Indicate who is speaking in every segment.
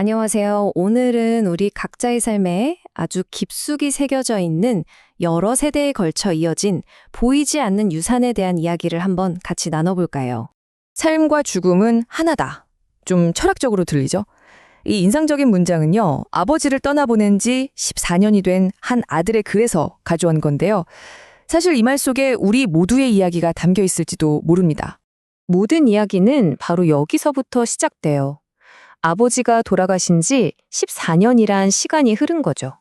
Speaker 1: 안녕하세요. 오늘은 우리 각자의 삶에 아주 깊숙이 새겨져 있는 여러 세대에 걸쳐 이어진 보이지 않는 유산에 대한 이야기를 한번 같이 나눠볼까요?
Speaker 2: 삶과 죽음은 하나다. 좀 철학적으로 들리죠? 이 인상적인 문장은요, 아버지를 떠나보낸 지 14년이 된 한 아들의 글에서 가져온 건데요. 사실 이 말 속에 우리 모두의 이야기가 담겨 있을지도 모릅니다.
Speaker 1: 모든 이야기는 바로 여기서부터 시작돼요. 아버지가 돌아가신 지 14년이란 시간이 흐른 거죠.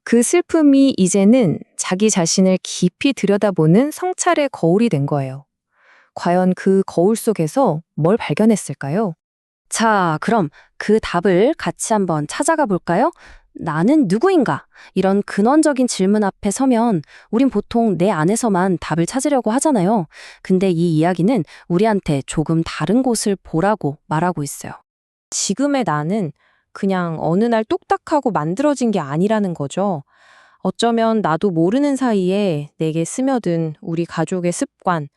Speaker 1: 그 슬픔이 이제는 자기 자신을 깊이 들여다보는 성찰의 거울이 된 거예요. 과연 그 거울 속에서 뭘 발견했을까요? 자, 그럼 그 답을 같이 한번 찾아가 볼까요? 나는 누구인가? 이런 근원적인 질문 앞에 서면 우린 보통 내 안에서만 답을 찾으려고 하잖아요. 근데 이 이야기는 우리한테 조금 다른 곳을 보라고 말하고 있어요. 지금의 나는 그냥 어느 날 똑딱하고 만들어진 게 아니라는 거죠. 어쩌면 나도 모르는 사이에 내게 스며든 우리 가족의 습관,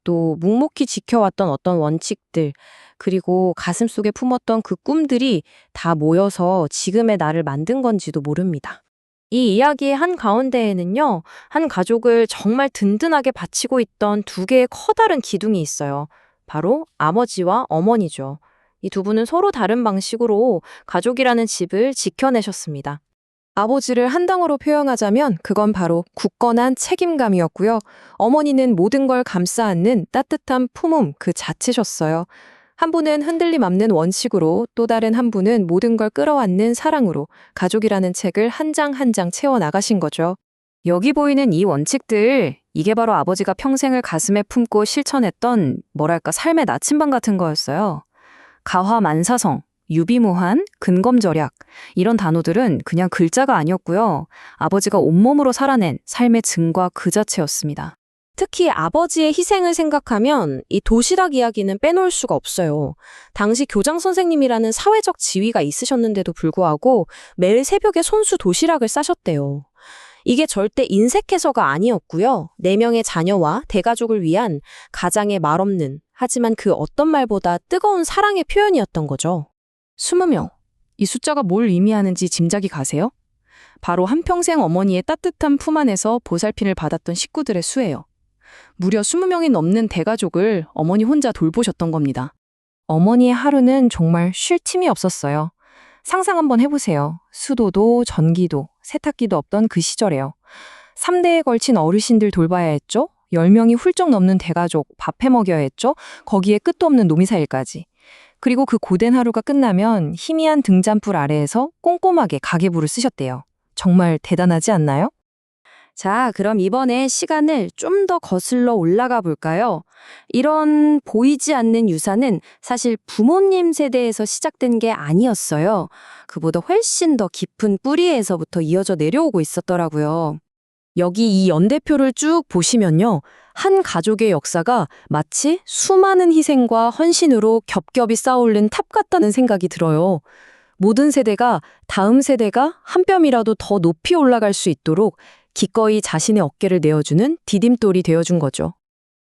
Speaker 1: 또 묵묵히 지켜왔던 어떤 원칙들, 그리고 가슴속에 품었던 그 꿈들이 다 모여서 지금의 나를 만든 건지도 모릅니다. 이 이야기의 한가운데에는요, 한 가족을 정말 든든하게 바치고 있던 두 개의 커다란 기둥이 있어요. 바로 아버지와 어머니죠. 이 두 분은 서로 다른 방식으로 가족이라는 집을 지켜내셨습니다. 아버지를 한 덩어로 표현하자면 그건 바로 굳건한 책임감이었고요. 어머니는 모든 걸 감싸 안는 따뜻한 품음 그 자체셨어요. 한 분은 흔들림 없는 원칙으로, 또 다른 한 분은 모든 걸 끌어안는 사랑으로 가족이라는 책을 한 장 한 장 채워나가신 거죠. 여기 보이는 이 원칙들, 이게 바로 아버지가 평생을 가슴에 품고 실천했던 뭐랄까 삶의 나침반 같은 거였어요. 가화만사성, 유비무환, 근검절약 이런 단어들은 그냥 글자가 아니었고요. 아버지가 온몸으로 살아낸 삶의 증거 그 자체였습니다. 특히 아버지의 희생을 생각하면 이 도시락 이야기는 빼놓을 수가 없어요. 당시 교장 선생님이라는 사회적 지위가 있으셨는데도 불구하고 매일 새벽에 손수 도시락을 싸셨대요. 이게 절대 인색해서가 아니었고요. 4명의 자녀와 대가족을 위한 가장의 말없는, 하지만 그 어떤 말보다 뜨거운 사랑의 표현이었던 거죠. 20명. 이 숫자가 뭘 의미하는지 짐작이 가세요? 바로 한평생 어머니의 따뜻한 품 안에서 보살핌을 받았던 식구들의 수예요. 무려 20명이 넘는 대가족을 어머니 혼자 돌보셨던 겁니다. 어머니의 하루는 정말 쉴 틈이 없었어요. 상상 한번 해보세요. 수도도 전기도 세탁기도 없던 그 시절에요. 3대에 걸친 어르신들 돌봐야 했죠. 10명이 훌쩍 넘는 대가족 밥 해먹여야 했죠. 거기에 끝도 없는 노미사일까지. 그리고 그 고된 하루가 끝나면 희미한 등잔불 아래에서 꼼꼼하게 가계부를 쓰셨대요. 정말 대단하지 않나요? 자, 그럼 이번에 시간을 좀 더 거슬러 올라가 볼까요? 이런 보이지 않는 유산은 사실 부모님 세대에서 시작된 게 아니었어요. 그보다 훨씬 더 깊은 뿌리에서부터 이어져 내려오고 있었더라고요. 여기 이 연대표를 쭉 보시면요. 한 가족의 역사가 마치 수많은 희생과 헌신으로 겹겹이 쌓아올린 탑 같다는 생각이 들어요. 모든 세대가 다음 세대가 한 뼘이라도 더 높이 올라갈 수 있도록 기꺼이 자신의 어깨를 내어주는 디딤돌이 되어준 거죠.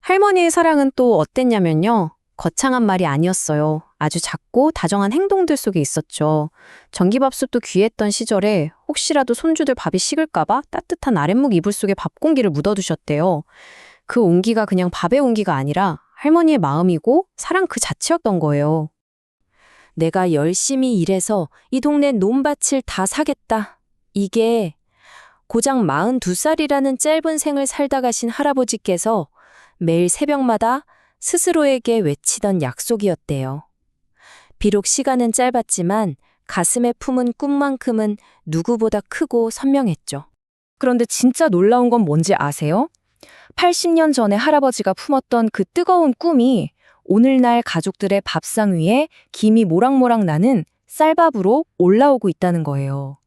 Speaker 1: 할머니의 사랑은 또 어땠냐면요. 거창한 말이 아니었어요. 아주 작고 다정한 행동들 속에 있었죠. 전기밥솥도 귀했던 시절에 혹시라도 손주들 밥이 식을까봐 따뜻한 아랫목 이불 속에 밥 공기를 묻어두셨대요. 그 온기가 그냥 밥의 온기가 아니라 할머니의 마음이고 사랑 그 자체였던 거예요. 내가 열심히 일해서 이 동네 논밭을 다 사겠다. 이게 고작 42살이라는 짧은 생을 살다 가신 할아버지께서 매일 새벽마다 스스로에게 외치던 약속이었대요. 비록 시간은 짧았지만 가슴에 품은 꿈만큼은 누구보다 크고 선명했죠. 그런데 진짜 놀라운 건 뭔지 아세요? 80년 전에 할아버지가 품었던 그 뜨거운 꿈이 오늘날 가족들의 밥상 위에 김이 모락모락 나는 쌀밥으로 올라오고 있다는 거예요.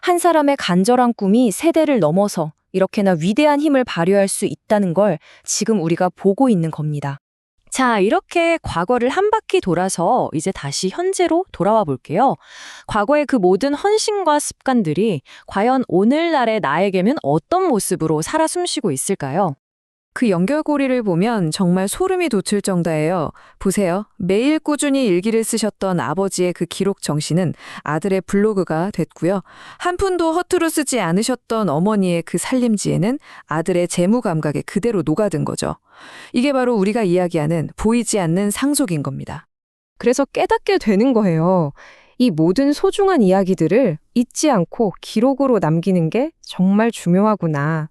Speaker 1: 한 사람의 간절한 꿈이 세대를 넘어서 이렇게나 위대한 힘을 발휘할 수 있다는 걸 지금 우리가 보고 있는 겁니다. 자, 이렇게 과거를 한 바퀴 돌아서 이제 다시 현재로 돌아와 볼게요. 과거의 그 모든 헌신과 습관들이 과연 오늘날의 나에게는 어떤 모습으로 살아 숨쉬고 있을까요? 그 연결고리를 보면 정말 소름이 돋을 정도예요. 보세요. 매일 꾸준히 일기를 쓰셨던 아버지의 그 기록 정신은 아들의 블로그가 됐고요. 한 푼도 허투루 쓰지 않으셨던 어머니의 그 살림지에는 아들의 재무 감각에 그대로 녹아든 거죠. 이게 바로 우리가 이야기하는 보이지 않는 상속인 겁니다.
Speaker 3: 그래서 깨닫게 되는 거예요. 이 모든 소중한 이야기들을 잊지 않고 기록으로 남기는 게 정말 중요하구나.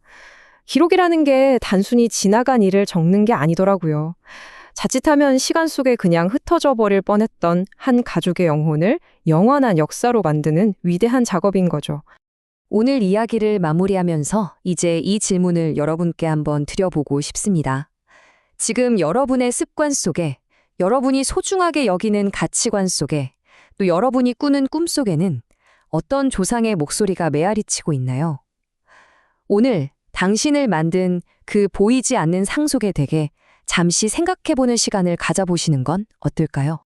Speaker 3: 기록이라는 게 단순히 지나간 일을 적는 게 아니더라고요. 자칫하면 시간 속에 그냥 흩어져 버릴 뻔했던 한 가족의 영혼을 영원한 역사로 만드는 위대한 작업인 거죠.
Speaker 1: 오늘 이야기를 마무리하면서 이제 이 질문을 여러분께 한번 드려보고 싶습니다. 지금 여러분의 습관 속에, 여러분이 소중하게 여기는 가치관 속에, 또 여러분이 꾸는 꿈 속에는 어떤 조상의 목소리가 메아리치고 있나요? 오늘 당신을 만든 그 보이지 않는 상속에 대해 잠시 생각해보는 시간을 가져보시는 건 어떨까요?